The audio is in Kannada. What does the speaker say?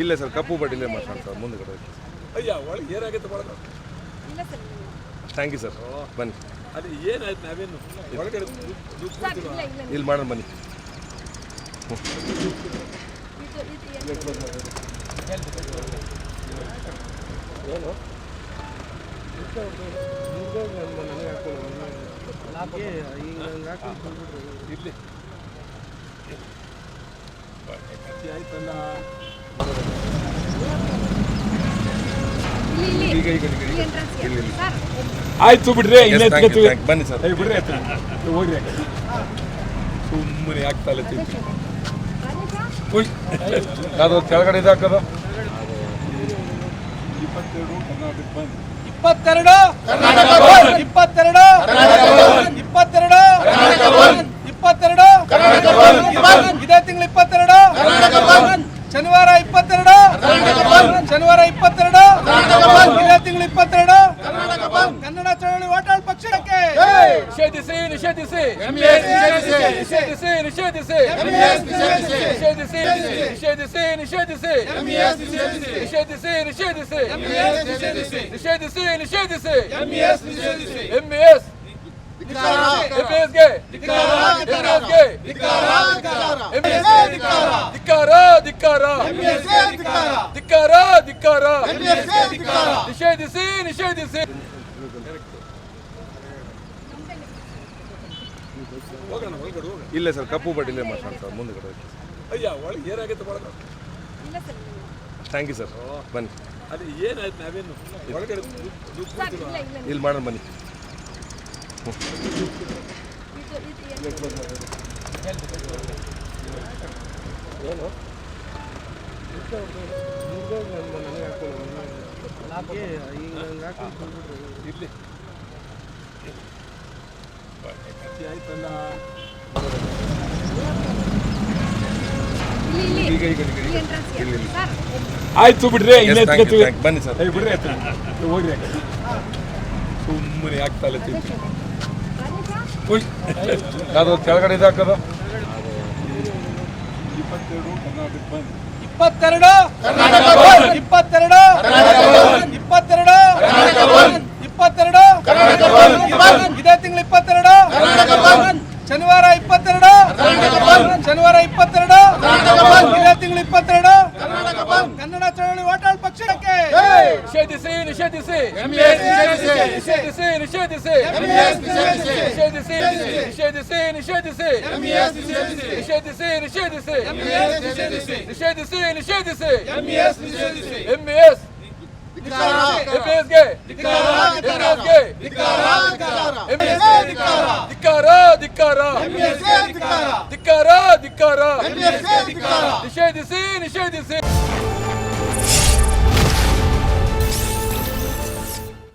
ಇಲ್ಲ ಸರ್, ಕಪ್ಪು ಬಡ್ಡಿಲೇ ಮಾತಾಡ್ತಾರೆ ಸರ್, ಮುಂದೆ ಕಡೆ. ಅಯ್ಯ ಒಳಗೆ ಏನಾಗುತ್ತೆ ಒಳಗೆ? ಥ್ಯಾಂಕ್ ಯು ಸರ್, ಬನ್ನಿ. ಅದು ಏನಾಯ್ತು? ನಾವೇನು ಒಳಗಡೆ ಇಲ್ಲಿ ಮಾಡೋಣ ಬನ್ನಿ. ಏನು ಇರ್ಲಿ ಆಯ್ತಲ್ಲ. ಆಯ್ತು ಬಿಡ್ರಿ, ಬನ್ನಿ ಸರ್, ಬಿಡ್ರಿ ಹೋಗ್ರಿ. ಸುಮ್ಮನೆ ಆಗ್ತಲ್ಲ ಅದು ಕೆಳಗಡೆ ಇದಾಕದು. 22 ಇದೇ ತಿಂಗಳು 22 ಶನಿವಾರ 22 ಇದೇ ತಿಂಗಳು 22 ಕನ್ನಡ ಚಳವಳಿ ವಾಟಾಳ್ ಪಕ್ಷಕ್ಕೆ ನಿಷೇಧಿಸಿ ನಿಷೇಧಿಸಿ ನಿಷೇಧಿಸಿ ನಿಷೇಧಿಸಿ ನಿಷೇಧಿಸಿ ನಿಷೇಧಿಸಿ ನಿಷೇಧಿಸಿ ನಿಷೇಧಿಸಿ ನಿಷೇಧಿಸಿ ನಿಷೇಧಿಸಿ ನಿಷೇಧಿಸಿ ಎಂಎಸ್ ಧಿಕ್ಕಾರ ಧಿಕ್ಕಾರ ಧಿಕ್ಕಾರ ಧಿಕ್ಕಾರ ನಿಷೇಧಿಸಿ ನಿಷೇಧಿಸಿ. ಇಲ್ಲ ಸರ್, ಕಪ್ಪು ಬಡ್ಡಿಲೇ ಮಾತಾಡ್ತಾರೆ ಸರ್, ಮುಂದೆ ಕಡೆ. ಅಯ್ಯ ಒಳಗೆ ಏನಾಗುತ್ತೆ ಒಳಗೆ? ಥ್ಯಾಂಕ್ ಯು ಸರ್, ಬನ್ನಿ. ಅದು ಏನಾಯ್ತು? ನಾವೇನು ಒಳಗಡೆ ಇಲ್ಲಿ ಮಾಡೋಣ ಬನ್ನಿ. ಏನು ಇರ್ಲಿ ಆಯ್ತಲ್ಲ. ಆಯ್ತು ಬಿಡ್ರಿ, ಬನ್ನಿ ಸರ್, ಬಿಡ್ರಿ ಹೋಗ್ರಿ. ಸುಮ್ಮನೆ ಆಗ್ತಲ್ಲ ಅದು ಕೆಳಗಡೆ ಇದಾಕದು. 22 ಇದೇ ತಿಂಗಳು 22 ಶನಿವಾರ 22 ಇದೇ ತಿಂಗಳು 22 ಕನ್ನಡ ಚಳವಳಿ ವಾಟಾಳ್ ಪಕ್ಷಕ್ಕೆ ನಿಷೇಧಿಸಿ ನಿಷೇಧಿಸಿ ನಿಷೇಧಿಸಿ ನಿಷೇಧಿಸಿ ನಿಷೇಧಿಸಿ ನಿಷೇಧಿಸಿ ನಿಷೇಧಿಸಿ ನಿಷೇಧಿಸಿ ನಿಷೇಧಿಸಿ ನಿಷೇಧಿಸಿ ಎಂಎಸ್ ಧಿಕ್ಕಾರ ಧಿಕ್ಕಾರ ಧಿಕ್ಕಾರ ಧಿಕ್ಕಾರ ನಿಷೇಧಿಸಿ ನಿಷೇಧಿಸಿ.